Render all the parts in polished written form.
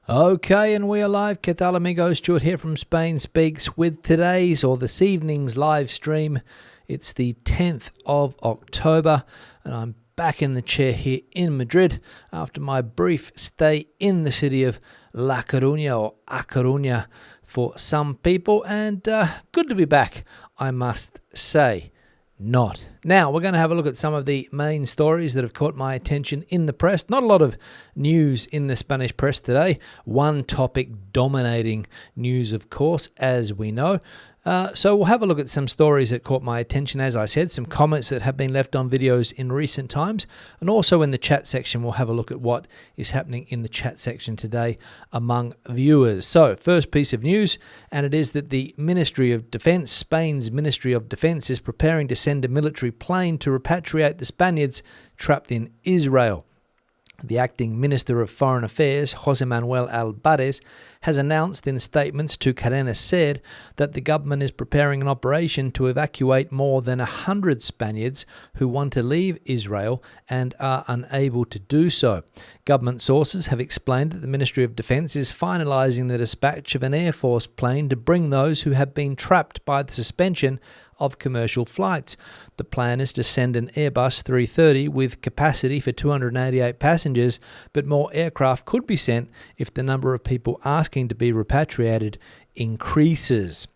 Okay, and we are live. ¿Qué tal, amigos? Stuart here from Spain Speaks with today's or this evening's live stream. It's the 10th of October, and I'm back in the chair here in Madrid after my brief stay in the city of La Coruña, or A Coruña for some people, and good to be back, I must say. Not. Now, we're going to have a look at some of the main stories that have caught my attention in the press. Not a lot of news in the Spanish press today. One topic dominating news, of course, as we know. So we'll have a look at some stories that caught my attention, as I said, some comments that have been left on videos in recent times, and also in the chat section we'll have a look at what is happening in the chat section today among viewers. So, first piece of news, and it is that the Ministry of Defence, Spain's Ministry of Defence, is preparing to send a military plane to repatriate the Spaniards trapped in Israel. The acting Minister of Foreign Affairs, José Manuel Álvarez, has announced in statements to Cadena SER that the government is preparing an operation to evacuate more than 100 Spaniards who want to leave Israel and are unable to do so. Government sources have explained that the Ministry of Defence is finalising the dispatch of an Air Force plane to bring those who have been trapped by the suspension of commercial flights. The plan is to send an Airbus 330 with capacity for 288 passengers, but more aircraft could be sent if the number of people asking to be repatriated increases.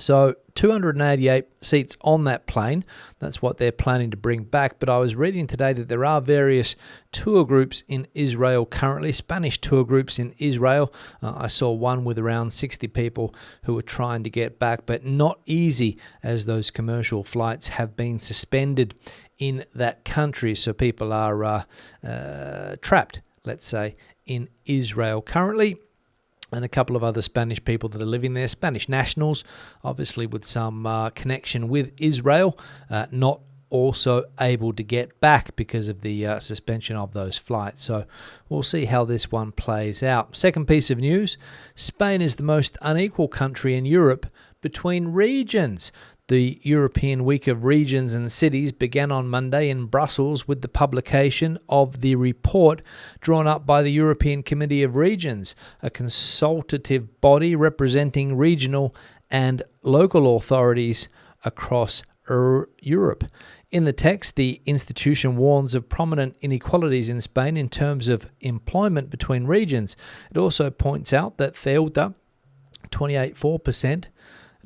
So 288 seats on that plane, that's what they're planning to bring back. But I was reading today that there are various tour groups in Israel currently, Spanish tour groups in Israel. I saw one with around 60 people who were trying to get back, but not easy as those commercial flights have been suspended in that country. So people are trapped, let's say, in Israel currently. And a couple of other Spanish people that are living there, Spanish nationals, obviously with some connection with Israel, not also able to get back because of the suspension of those flights. So we'll see how this one plays out. Second piece of news, Spain is the most unequal country in Europe between regions. The European Week of Regions and Cities began on Monday in Brussels with the publication of the report drawn up by the European Committee of Regions, a consultative body representing regional and local authorities across Europe. In the text, the institution warns of prominent inequalities in Spain in terms of employment between regions. It also points out that Ceuta, 28.4%,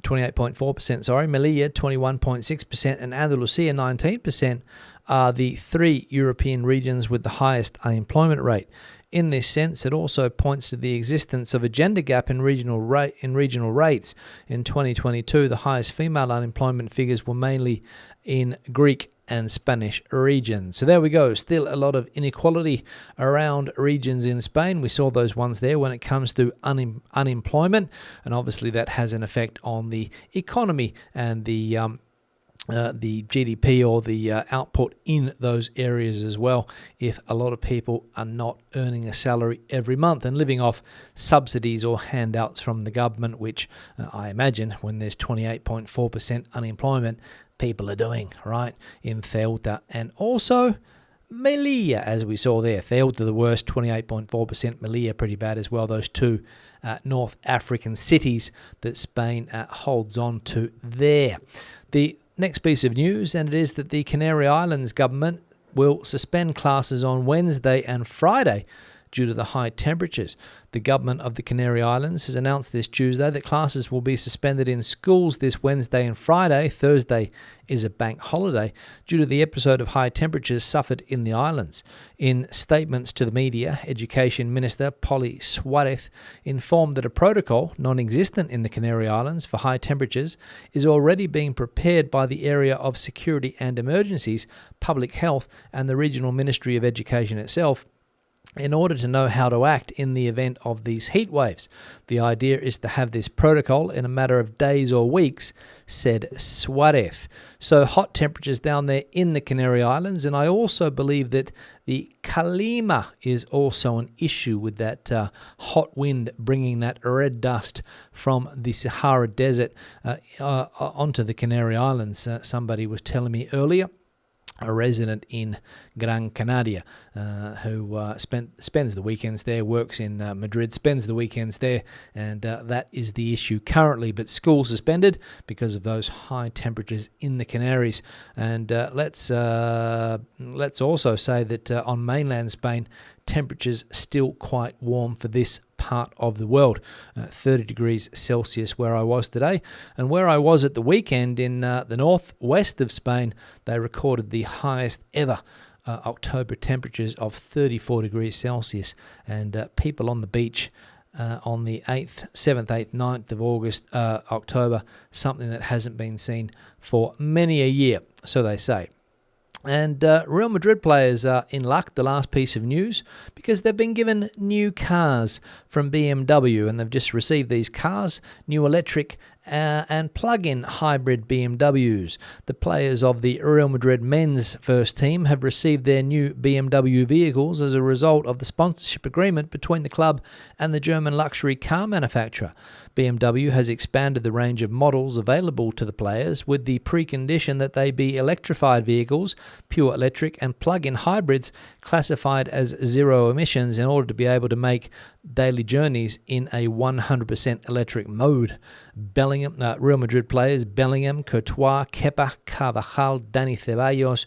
Melilla 21.6%, and Andalusia 19% are the three European regions with the highest unemployment rate. In this sense, it also points to the existence of a gender gap in regional rates. In 2022, the highest female unemployment figures were mainly in Greek and Spanish regions. So there we go. Still a lot of inequality around regions in Spain. We saw those ones there when it comes to unemployment, and obviously that has an effect on the economy and the GDP or the output in those areas as well, if a lot of people are not earning a salary every month and living off subsidies or handouts from the government, which I imagine when there's 28.4% unemployment, people are doing, right, in Ceuta and also Melilla, as we saw there. Ceuta the worst, 28.4%. Melilla pretty bad as well. Those two North African cities that Spain holds on to there. The next piece of news, and it is that the Canary Islands government will suspend classes on Wednesday and Friday due to the high temperatures. The government of the Canary Islands has announced this Tuesday that classes will be suspended in schools this Wednesday and Friday. Thursday is a bank holiday due to the episode of high temperatures suffered in the islands. In statements to the media, Education Minister Poli Suárez informed that a protocol, non-existent in the Canary Islands for high temperatures, is already being prepared by the Area of Security and Emergencies, Public Health, and the Regional Ministry of Education itself, in order to know how to act in the event of these heat waves. The idea is to have this protocol in a matter of days or weeks, said Suárez. So hot temperatures down there in the Canary Islands, and I also believe that the Calima is also an issue with that hot wind bringing that red dust from the Sahara Desert onto the Canary Islands. Somebody was telling me earlier. a resident in Gran Canaria, who spends the weekends there, works in Madrid, spends the weekends there, and that is the issue currently. But school suspended because of those high temperatures in the Canaries. And let's also say that on mainland Spain, temperatures still quite warm for this part of the world. 30 degrees Celsius where I was today, and where I was at the weekend in the northwest of Spain, they recorded the highest ever October temperatures of 34 degrees Celsius, and people on the beach on the 8th, 7th, 8th, 9th of October, something that hasn't been seen for many a year, so they say. And Real Madrid players are in luck, the last piece of news, because they've been given new cars from BMW, and they've just received these cars, new electric and plug-in hybrid BMWs. The players of the Real Madrid men's first team have received their new BMW vehicles as a result of the sponsorship agreement between the club and the German luxury car manufacturer. BMW has expanded the range of models available to the players with the precondition that they be electrified vehicles, pure electric and plug-in hybrids classified as zero emissions in order to be able to make daily journeys in a 100% electric mode. Real Madrid players Bellingham, Courtois, Kepa, Carvajal, Dani Ceballos,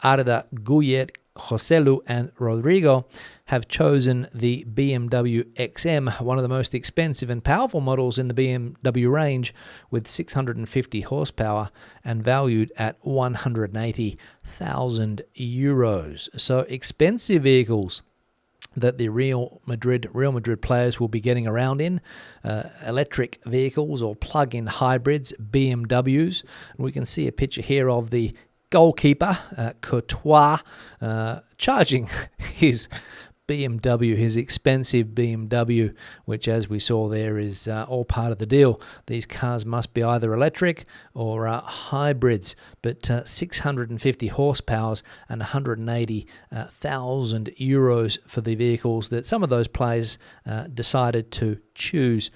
Arda, Guyet, Joselu and Rodrigo have chosen the BMW XM, one of the most expensive and powerful models in the BMW range, with 650 horsepower and valued at €180,000. So expensive vehicles that the Real Madrid players will be getting around in, electric vehicles or plug-in hybrids, BMWs. And we can see a picture here of the goalkeeper, Courtois, charging his BMW, his expensive BMW, which, as we saw there, is all part of the deal. These cars must be either electric or hybrids, but 650 horsepower and €180,000 for the vehicles that some of those players decided to choose.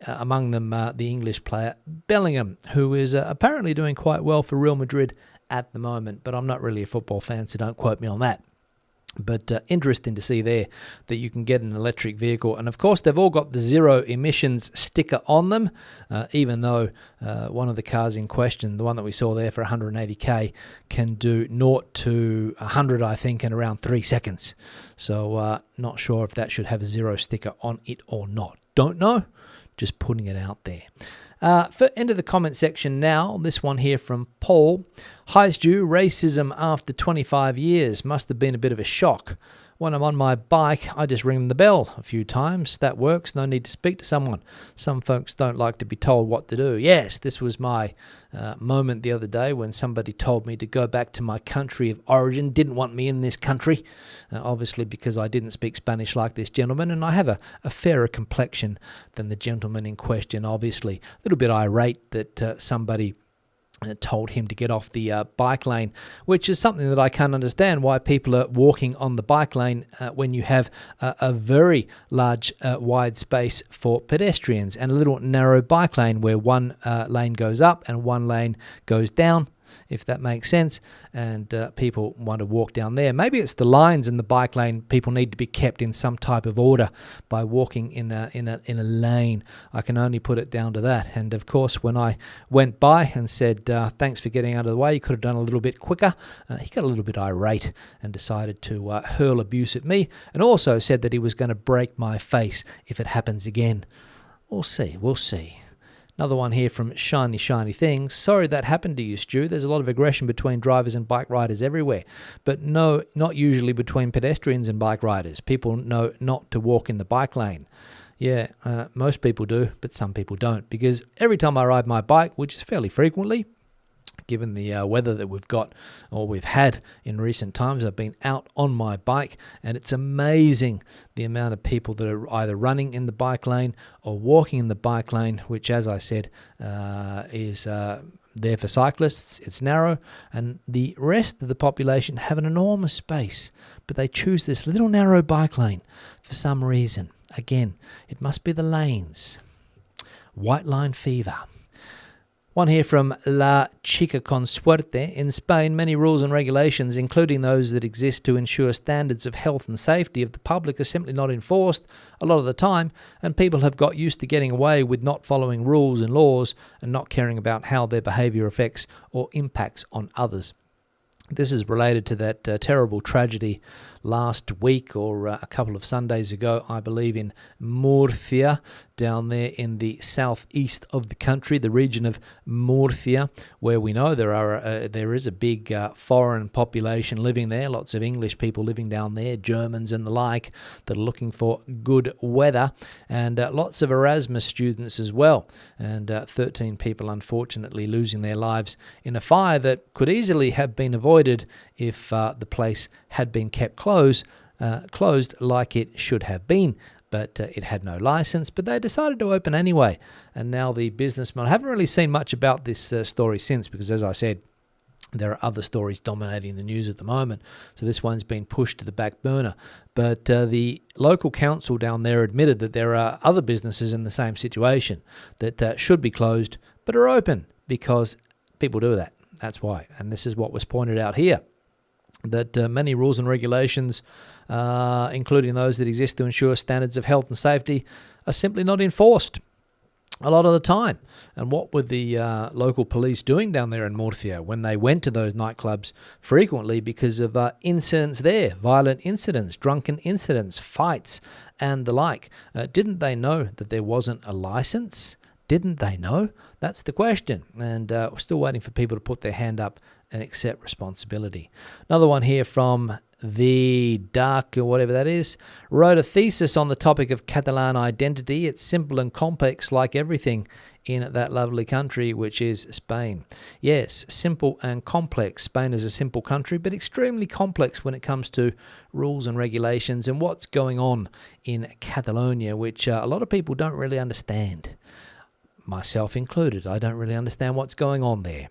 Among them, the English player Bellingham, who is apparently doing quite well for Real Madrid at the moment, but I'm not really a football fan, so don't quote me on that. But interesting to see there that you can get an electric vehicle. And of course, they've all got the zero emissions sticker on them, even though one of the cars in question, the one that we saw there for 180k, can do 0 to 100, I think, in around 3 seconds. So not sure if that should have a zero sticker on it or not. Don't know. Just putting it out there. For end of the comment section now, this one here from Paul. Hi Stu, racism after 25 years must have been a bit of a shock. When I'm on my bike, I just ring the bell a few times. That works. No need to speak to someone. Some folks don't like to be told what to do. Yes, this was my moment the other day when somebody told me to go back to my country of origin, didn't want me in this country, obviously because I didn't speak Spanish like this gentleman, and I have a fairer complexion than the gentleman in question, obviously. A little bit irate that somebody told him to get off the bike lane, which is something that I can't understand, why people are walking on the bike lane when you have a very large wide space for pedestrians and a little narrow bike lane where one lane goes up and one lane goes down, if that makes sense, and people want to walk down there. Maybe it's the lines in the bike lane. People need to be kept in some type of order by walking in a lane. I can only put it down to that. And of course, when I went by and said, thanks for getting out of the way, you could have done a little bit quicker, he got a little bit irate and decided to hurl abuse at me, and also said that he was going to break my face if it happens again. We'll see. Another one here from Shiny Things. Sorry that happened to you, Stu. There's a lot of aggression between drivers and bike riders everywhere, but no, not usually between pedestrians and bike riders. People know not to walk in the bike lane. Yeah, most people do, but some people don't, because every time I ride my bike, which is fairly frequently, given the weather that we've got or we've had in recent times, I've been out on my bike, and it's amazing the amount of people that are either running in the bike lane or walking in the bike lane, which, as I said, is there for cyclists. It's narrow, and the rest of the population have an enormous space, but they choose this little narrow bike lane for some reason. Again, it must be the lanes. White line fever. One here from La Chica con Suerte. In Spain, many rules and regulations, including those that exist to ensure standards of health and safety of the public, are simply not enforced a lot of the time, and people have got used to getting away with not following rules and laws and not caring about how their behaviour affects or impacts on others. This is related to that terrible tragedy last week or a couple of Sundays ago, I believe, in Murcia, down there in the southeast of the country, the region of Murcia, where we know there is a big foreign population living there, lots of English people living down there, Germans and the like, that are looking for good weather, and lots of Erasmus students as well, and 13 people unfortunately losing their lives in a fire that could easily have been avoided if the place had been kept closed like it should have been. But it had no license, but they decided to open anyway. And now the businessman, I haven't really seen much about this story since, because as I said, there are other stories dominating the news at the moment. So this one's been pushed to the back burner. But the local council down there admitted that there are other businesses in the same situation that should be closed, but are open because people do that. That's why. And this is what was pointed out here, that many rules and regulations, including those that exist to ensure standards of health and safety, are simply not enforced a lot of the time. And what were the local police doing down there in Murcia when they went to those nightclubs frequently because of incidents there, violent incidents, drunken incidents, fights, and the like? Didn't they know that there wasn't a license? Didn't they know? That's the question. And we're still waiting for people to put their hand up and accept responsibility. Another one here from the Dark, or whatever that is, wrote a thesis on the topic of Catalan identity. It's simple and complex like everything in that lovely country, which is Spain. Yes, simple and complex. Spain is a simple country, but extremely complex when it comes to rules and regulations and what's going on in Catalonia, which a lot of people don't really understand. Myself included. I don't really understand what's going on there.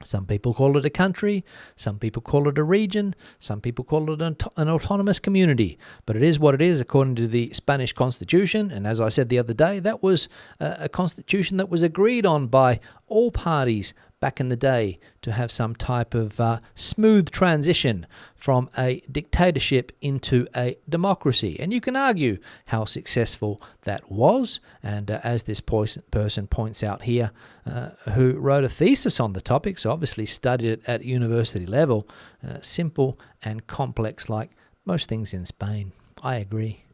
Some people call it a country, some people call it a region, some people call it an autonomous community. But it is what it is according to the Spanish Constitution. And as I said the other day, that was a constitution that was agreed on by all parties back in the day to have some type of smooth transition from a dictatorship into a democracy. And you can argue how successful that was. And as this person points out here, who wrote a thesis on the topic, so obviously studied it at university level, simple and complex like most things in Spain. I agree.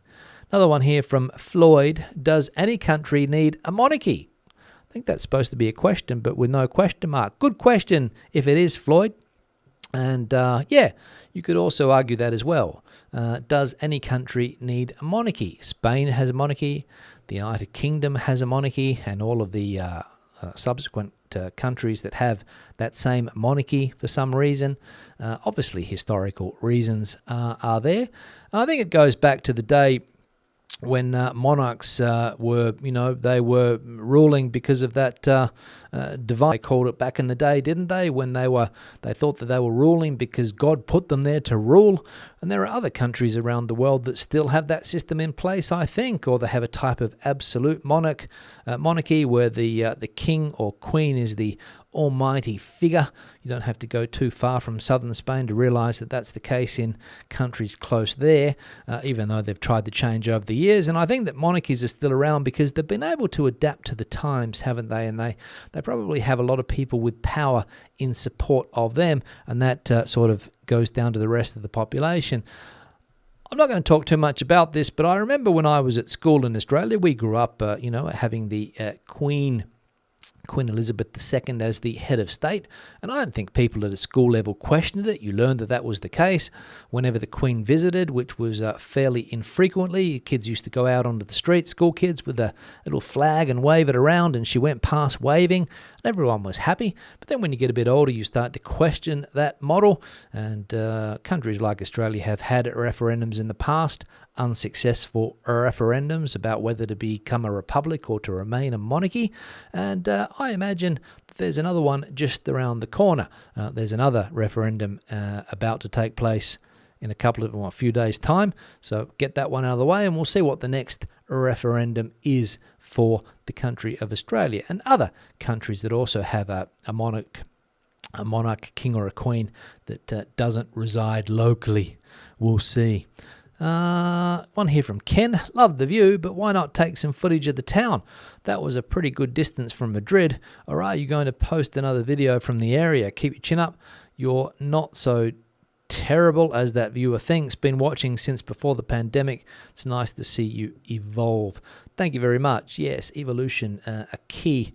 Another one here from Floyd. Does any country need a monarchy? I think that's supposed to be a question, but with no question mark. Good question if it is, Floyd. And yeah, you could also argue that as well. Does any country need a monarchy? Spain has a monarchy, the United Kingdom has a monarchy, and all of the subsequent countries that have that same monarchy for some reason. Obviously, historical reasons are there. I think it goes back to the day when monarchs were, they were ruling because of that divine, they called it back in the day, didn't they? When they thought that they were ruling because God put them there to rule. And there are other countries around the world that still have that system in place, I think, or they have a type of absolute monarchy where the king or queen is the almighty figure. You don't have to go too far from southern Spain to realise that that's the case in countries close there, even though they've tried to change over the years. And I think that monarchies are still around because they've been able to adapt to the times, haven't they? And they probably have a lot of people with power in support of them, and that sort of goes down to the rest of the population. I'm not going to talk too much about this, but I remember when I was at school in Australia, we grew up, having the Queen Elizabeth II as the head of state, and I don't think people at a school level questioned it. You learned that that was the case whenever the Queen visited, which was fairly infrequently. Kids used to go out onto the street, school kids, with a little flag and wave it around, and she went past waving, and everyone was happy. But then when you get a bit older, you start to question that model, and countries like Australia have had referendums in the past, unsuccessful referendums about whether to become a republic or to remain a monarchy, and I imagine there's another one just around the corner. There's another referendum about to take place in a few days' time. So get that one out of the way, and we'll see what the next referendum is for the country of Australia and other countries that also have a monarch, king or a queen that doesn't reside locally. We'll see. One here from Ken. Love the view, but why not take some footage of the town? That was a pretty good distance from Madrid. Or are you going to post another video from the area? Keep your chin up. You're not so terrible as that viewer thinks. Been watching since before the pandemic. It's nice to see you evolve. Thank you very much. Yes, evolution, a key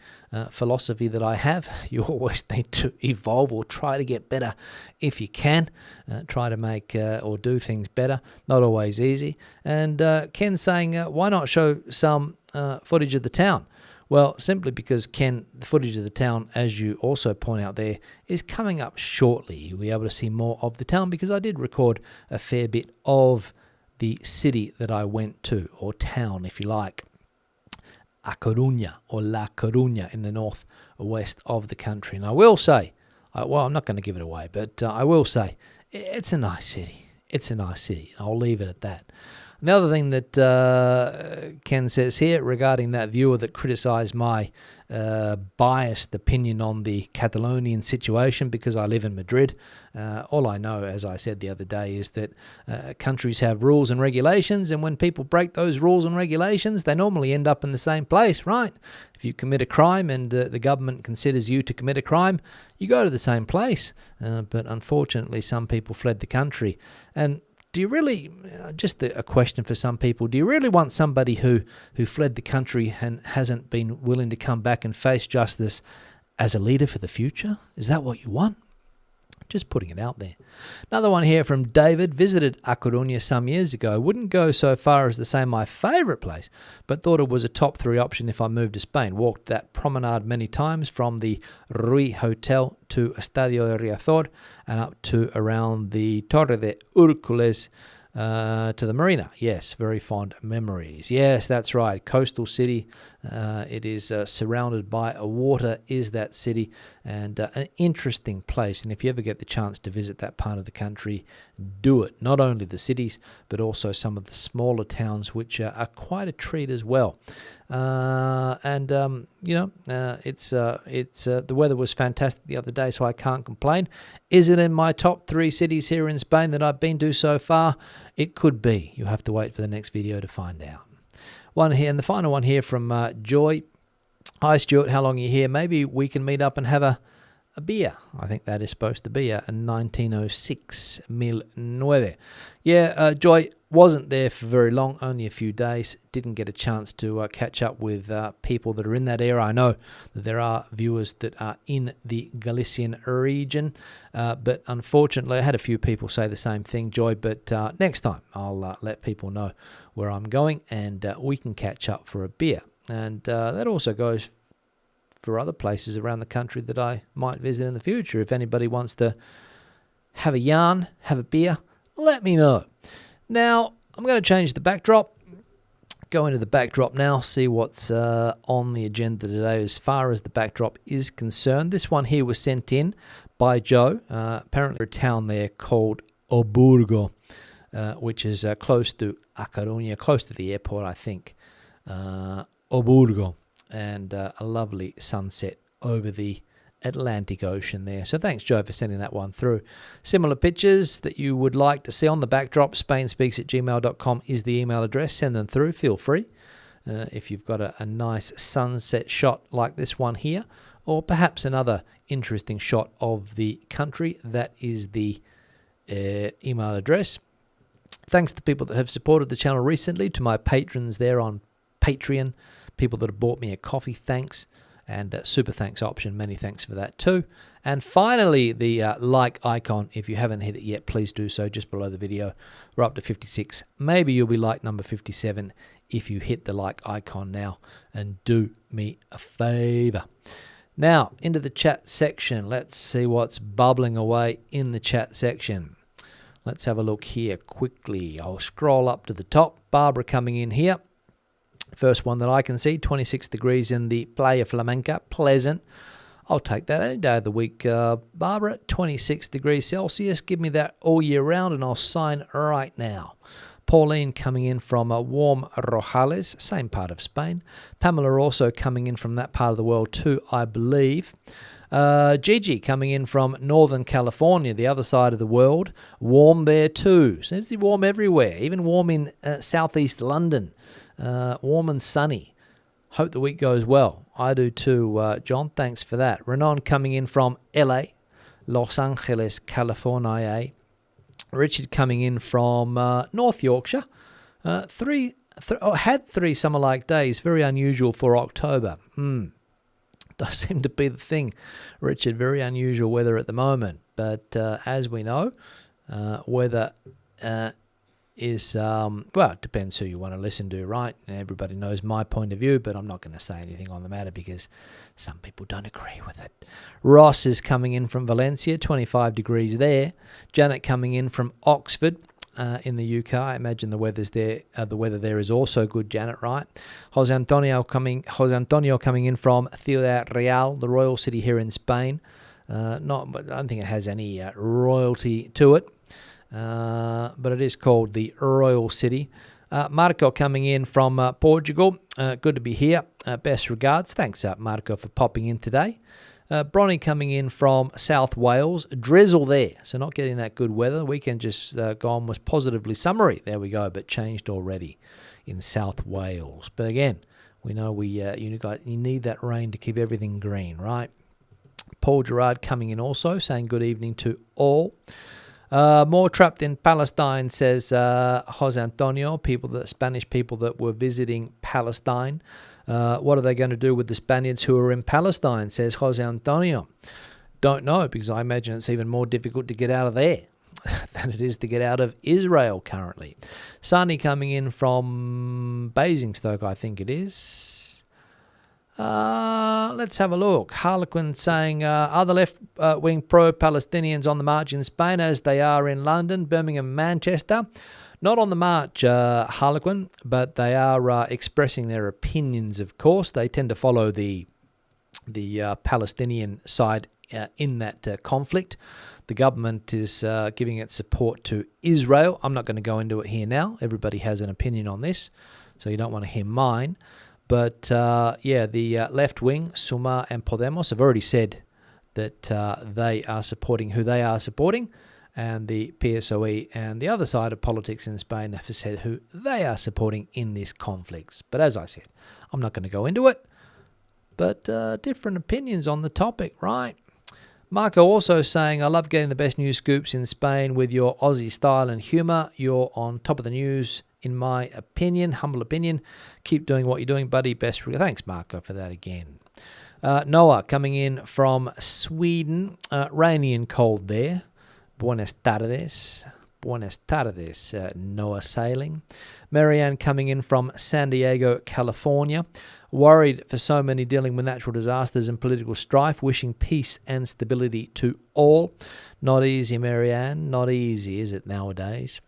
philosophy that I have. You always need to evolve or try to get better if you can. Try to make or do things better. Not always easy. And Ken saying, why not show some footage of the town? Well, simply because, Ken, the footage of the town, as you also point out there, is coming up shortly. You'll be able to see more of the town because I did record a fair bit of the city that I went to, or town, if you like. A Coruña, or La Coruña, in the north west of the country. And I will say, well, I'm not going to give it away, but I will say, it's a nice city. It's a nice city. And I'll leave it at that. And the other thing that Ken says here regarding that viewer that criticised my biased opinion on the Catalonian situation because I live in Madrid, all I know, as I said the other day, is that countries have rules and regulations, and when people break those rules and regulations, they normally end up in the same place, right? If you commit a crime and the government considers you to commit a crime, you go to the same place. But unfortunately, some people fled the country. And do you really, just a question for some people, do you really want somebody who fled the country and hasn't been willing to come back and face justice as a leader for the future? Is that what you want? Just putting it out there. Another one here from David. Visited A Coruña some years ago. Wouldn't go so far as to say my favourite place, but thought it was a top 3 option if I moved to Spain. Walked that promenade many times from the Rui Hotel to Estadio de Riazor and up to around the Torre de Hércules to the marina. Yes, very fond memories. Yes, that's right. Coastal city. It is surrounded by water, is that city, and an interesting place. And if you ever get the chance to visit that part of the country, do it. Not only the cities, but also some of the smaller towns, which are quite a treat as well. It's the weather was fantastic the other day, so I can't complain. Is it in my top 3 cities here in Spain that I've been to so far? It could be. You'll have to wait for the next video to find out. One here, and the final one here from Joy. Hi, Stuart. How long are you here? Maybe we can meet up and have a beer. I think that is supposed to be a 1906 1009. Yeah, Joy wasn't there for very long, only a few days. Didn't get a chance to catch up with people that are in that area. I know that there are viewers that are in the Galician region, but unfortunately I had a few people say the same thing, Joy, but next time I'll let people know where I'm going and we can catch up for a beer. And that also goes for other places around the country that I might visit in the future. If anybody wants to have a yarn, have a beer, let me know. Now, I'm going to change the backdrop. Go into the backdrop now, see what's on the agenda today as far as the backdrop is concerned. This one here was sent in by Joe. Apparently a town there called Oburgo, which is close to A Coruña, close to the airport, I think. Oburgo. And a lovely sunset over the Atlantic Ocean there. So thanks, Joe, for sending that one through. Similar pictures that you would like to see on the backdrop, spainspeaks@gmail.com is the email address. Send them through. Feel free. If you've got a nice sunset shot like this one here, or perhaps another interesting shot of the country, that is the email address. Thanks to people that have supported the channel recently, to my patrons there on Patreon, people that have bought me a coffee, thanks, and super thanks option, many thanks for that too. And finally, the like icon. If you haven't hit it yet, please do so just below the video. We're up to 56. Maybe you'll be like number 57 if you hit the like icon now, and do me a favor. Now, into the chat section. Let's see what's bubbling away in the chat section. Let's have a look here quickly. I'll scroll up to the top. Barbara coming in here. First one that I can see, 26 degrees in the Playa Flamenca, pleasant. I'll take that any day of the week. Barbara, 26 degrees Celsius. Give me that all year round and I'll sign right now. Pauline coming in from warm Rojales, same part of Spain. Pamela also coming in from that part of the world too, I believe. Gigi coming in from Northern California, the other side of the world. Warm there too. Seems to be warm everywhere, even warm in southeast London. Warm and sunny. Hope the week goes well. I do too, John. Thanks for that. Renan coming in from LA, Los Angeles, California. Richard coming in from North Yorkshire. Had 3 summer-like days. Very unusual for October. Does seem to be the thing, Richard. Very unusual weather at the moment. But as we know, weather is, well, it depends who you want to listen to, right? Everybody knows my point of view, but I'm not going to say anything on the matter because some people don't agree with it. Ross is coming in from Valencia, 25 degrees there. Janet coming in from Oxford in the UK. I imagine the weather there is also good, Janet, right? Jose Antonio coming in from Ciudad Real, the royal city here in Spain. But I don't think it has any royalty to it. But it is called the Royal City. Marco coming in from Portugal. Good to be here. Best regards. Thanks, Marco, for popping in today. Bronny coming in from South Wales. Drizzle there, so not getting that good weather. The weekend just gone was positively summery. There we go, but changed already in South Wales. But again, we know you need that rain to keep everything green, right? Paul Gerard coming in also, saying good evening to all. More trapped in Palestine, says Jose Antonio. Spanish people that were visiting Palestine. What are they going to do with the Spaniards who are in Palestine, says Jose Antonio. Don't know, because I imagine it's even more difficult to get out of there than it is to get out of Israel currently. Sani coming in from Basingstoke, I think it is. Let's have a look. Harlequin saying, are the left-wing pro-Palestinians on the march in Spain as they are in London, Birmingham, Manchester? Not on the march, Harlequin, but they are expressing their opinions, of course. They tend to follow the Palestinian side in that conflict. The government is giving its support to Israel. I'm not going to go into it here now. Everybody has an opinion on this, so you don't want to hear mine. But, the left wing, Sumar and Podemos, have already said that they are supporting who they are supporting, and the PSOE and the other side of politics in Spain have said who they are supporting in this conflict. But as I said, I'm not going to go into it, but different opinions on the topic, right? Marco also saying, I love getting the best news scoops in Spain with your Aussie style and humour. You're on top of the news, in my opinion, humble opinion. Keep doing what you're doing, buddy. Thanks, Marco, for that again. Noah coming in from Sweden. Rainy and cold there. Buenas tardes. Buenas tardes, Noah Sailing. Marianne coming in from San Diego, California. Worried for so many dealing with natural disasters and political strife. Wishing peace and stability to all. Not easy, Marianne. Not easy, is it, nowadays?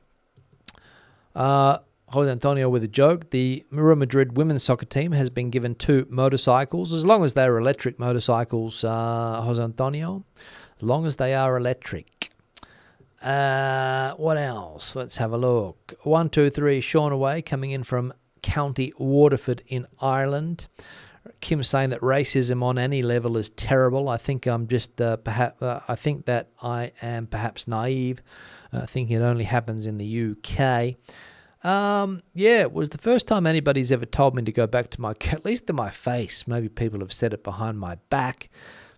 Jose Antonio with a joke. The Real Madrid women's soccer team has been given 2 motorcycles, as long as they're electric motorcycles, Jose Antonio. As long as they are electric. What else? Let's have a look. 1, 2, 3, Sean Away coming in from County Waterford in Ireland. Kim saying that racism on any level is terrible. I think I'm just I think that I am perhaps naive, thinking it only happens in the UK. It was the first time anybody's ever told me to go back to at least to my face. Maybe people have said it behind my back,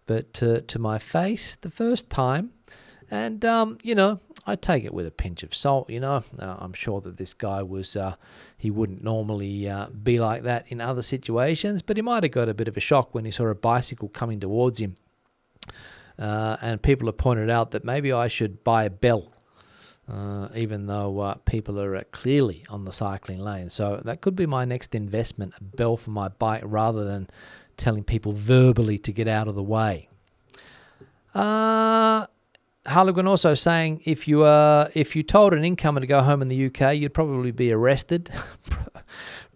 but to my face, the first time. And, I take it with a pinch of salt, I'm sure that this guy he wouldn't normally be like that in other situations, but he might have got a bit of a shock when he saw a bicycle coming towards him. And people have pointed out that maybe I should buy a bell, even though people are clearly on the cycling lane. So that could be my next investment, a bell for my bike, rather than telling people verbally to get out of the way. Harlequin also saying, if you told an incomer to go home in the UK, you'd probably be arrested.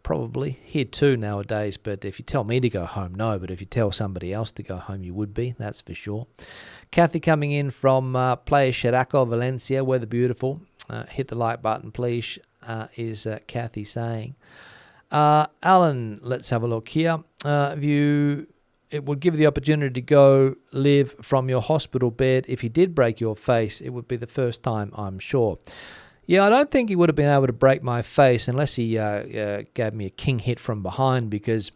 probably. Here too nowadays, but if you tell me to go home, no. But if you tell somebody else to go home, you would be, that's for sure. Kathy coming in from Playa Xeraco, Valencia, weather beautiful. Hit the like button, please, is Kathy saying. Alan, let's have a look here. It would give you the opportunity to go live from your hospital bed. If you did break your face, it would be the first time, I'm sure. Yeah, I don't think he would have been able to break my face unless he gave me a king hit from behind, because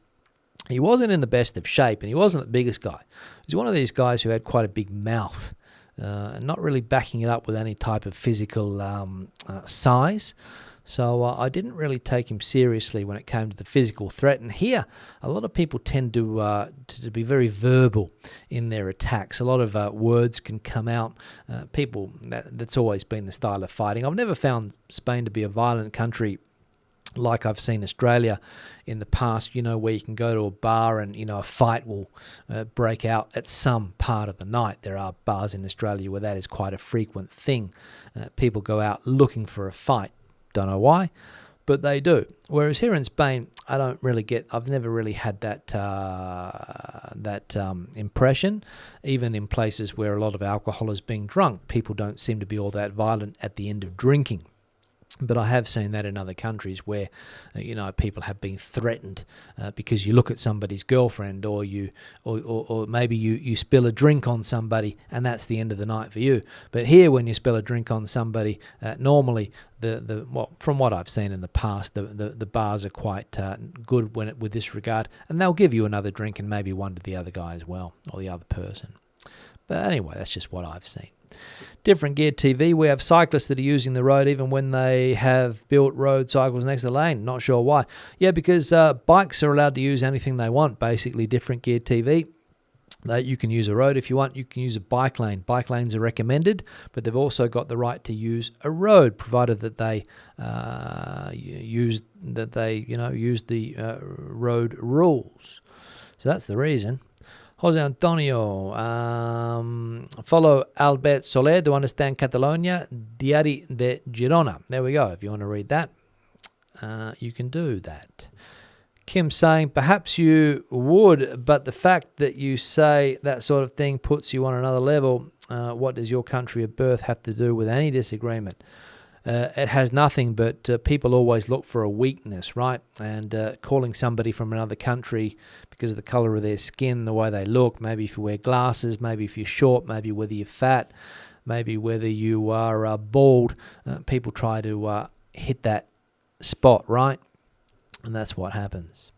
he wasn't in the best of shape and he wasn't the biggest guy. He was one of these guys who had quite a big mouth and not really backing it up with any type of physical size. So I didn't really take him seriously when it came to the physical threat. And here, a lot of people tend to be very verbal in their attacks. A lot of words can come out. That's always been the style of fighting. I've never found Spain to be a violent country like I've seen Australia in the past, where you can go to a bar and, a fight will break out at some part of the night. There are bars in Australia where that is quite a frequent thing. People go out looking for a fight. Don't know why, but they do. Whereas here in Spain, I've never really had that impression. Even in places where a lot of alcohol is being drunk, people don't seem to be all that violent at the end of drinking. But I have seen that in other countries where, people have been threatened because you look at somebody's girlfriend, or maybe you spill a drink on somebody, and that's the end of the night for you. But here, when you spill a drink on somebody, normally from what I've seen in the past, the bars are quite good with this regard, and they'll give you another drink and maybe one to the other guy as well, or the other person. But anyway, that's just what I've seen. Different gear TV. We have cyclists that are using the road even when they have built road cycles next to the lane. Not sure why. Yeah, because bikes are allowed to use anything they want, basically. Different gear TV. You can use a road if you want. You can use a bike lane. Bike lanes are recommended, but they've also got the right to use a road, provided that they use the road rules. So that's the reason. Jose Antonio, follow Albert Soler to understand Catalonia, Diari de Girona. There we go. If you want to read that, you can do that. Kim saying, perhaps you would, but the fact that you say that sort of thing puts you on another level. What does your country of birth have to do with any disagreement? It has nothing, but people always look for a weakness, right? And calling somebody from another country because of the colour of their skin, the way they look, maybe if you wear glasses, maybe if you're short, maybe whether you're fat, maybe whether you are bald, people try to hit that spot, right? And that's what happens.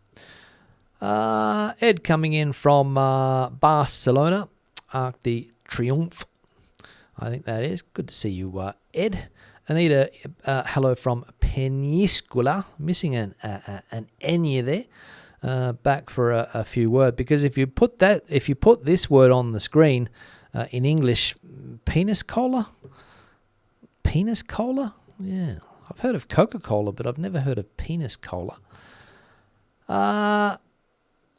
Ed coming in from Barcelona, Arc de Triomphe, I think that is. Good to see you, Ed. Anita, hello from Peníscola, missing an N there. Back for a few words, because if you put this word on the screen in English, penis cola. Yeah, I've heard of Coca-Cola, but I've never heard of penis cola.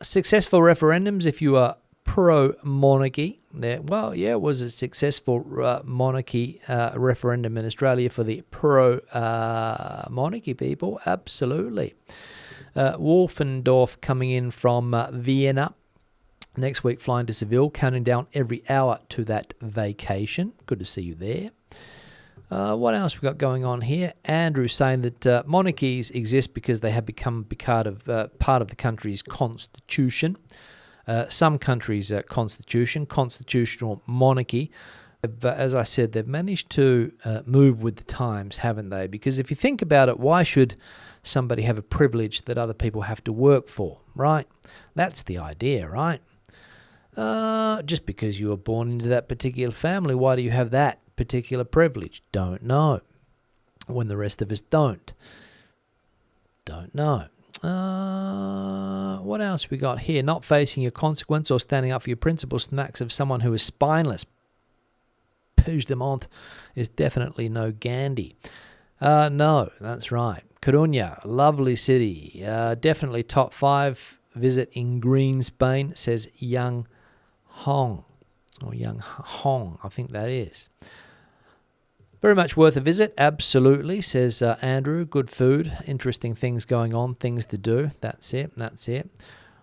Successful referendums if you are pro-monarchy. There, well, yeah, it was a successful monarchy referendum in Australia for the pro-monarchy people. Absolutely. Wolfendorf coming in from Vienna. Next week flying to Seville, counting down every hour to that vacation. Good to see you there. What else we got going on here? Andrew saying that monarchies exist because they have become part of the country's constitution. Some countries' constitutional monarchy. But as I said, they've managed to move with the times, haven't they? Because if you think about it, why should somebody have a privilege that other people have to work for, right? That's the idea, right? Just because you were born into that particular family, why do you have that particular privilege? Don't know. When the rest of us don't. Don't know. What else we got here? Not facing your consequence or standing up for your principles smacks of someone who is spineless. Puigdemont is definitely no Gandhi. No, that's right. Coruña, lovely city. Definitely top 5 visit in green Spain, says Young Hong. Or Young Hong, I think that is. Very much worth a visit, absolutely, says Andrew. Good food, interesting things going on, things to do. That's it.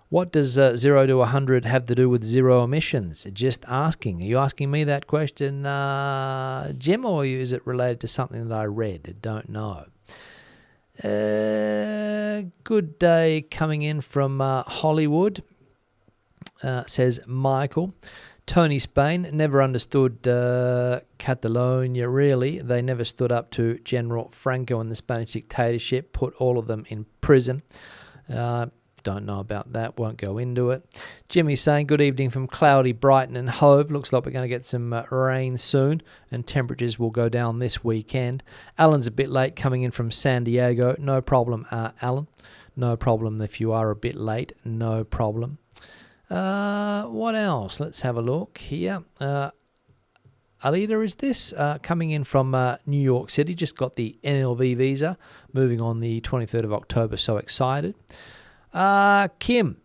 What does 0 to 100 have to do with zero emissions? Just asking. Are you asking me that question, Jim, or is it related to something that I read? I don't know. Good day coming in from Hollywood, says Michael. Tony Spain never understood Catalonia, really. They never stood up to General Franco and the Spanish dictatorship, put all of them in prison. Don't know about that, won't go into it. Jimmy's saying, good evening from cloudy Brighton and Hove. Looks like we're going to get some rain soon, and temperatures will go down this weekend. Alan's a bit late coming in from San Diego. No problem, Alan. No problem if you are a bit late. No problem. What else? Let's have a look here. Alida, is this? Coming in from New York City. Just got the NLV visa. Moving on the 23rd of October. So excited. Kim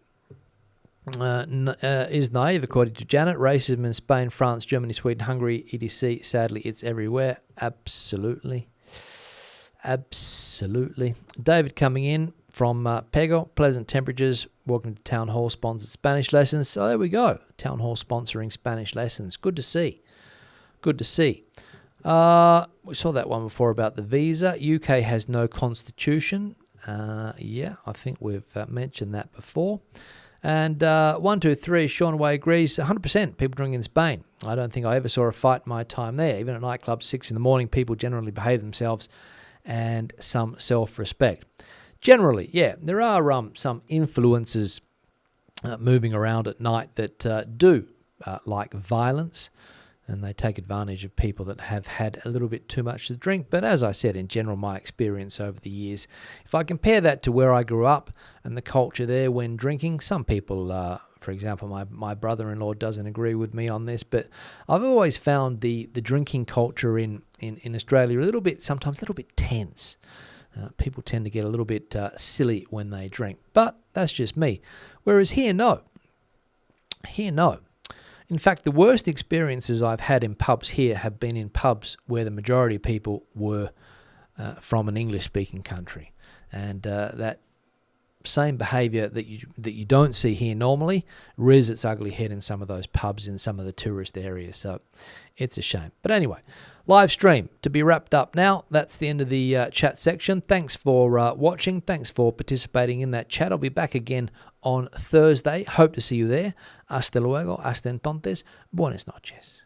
is naive, according to Janet. Racism in Spain, France, Germany, Sweden, Hungary, etc. Sadly, it's everywhere. Absolutely. David coming in from Pego. Pleasant temperatures. Welcome to Town Hall sponsored Spanish lessons. So there we go. Town Hall sponsoring Spanish lessons. Good to see. We saw that one before about the visa. UK has no constitution. I think we've mentioned that before. And 1, 2, 3, Sean Way agrees 100% people drinking in Spain. I don't think I ever saw a fight in my time there. Even at nightclubs, 6 in the morning, people generally behave themselves and some self-respect. Generally, yeah, there are some influences moving around at night that do like violence, and they take advantage of people that have had a little bit too much to drink. But as I said, in general, my experience over the years, if I compare that to where I grew up and the culture there when drinking, some people, for example, my brother-in-law doesn't agree with me on this, but I've always found the drinking culture in Australia sometimes a little bit tense. People tend to get a little bit silly when they drink, but that's just me. Whereas here, no. In fact, the worst experiences I've had in pubs here have been in pubs where the majority of people were from an English-speaking country, and that same behaviour that you don't see here normally rears its ugly head in some of those pubs in some of the tourist areas. So it's a shame. But anyway, live stream to be wrapped up now. That's the end of the chat section. Thanks for watching. Thanks for participating in that chat. I'll be back again on Thursday. Hope to see you there. Hasta luego. Hasta entonces. Buenas noches.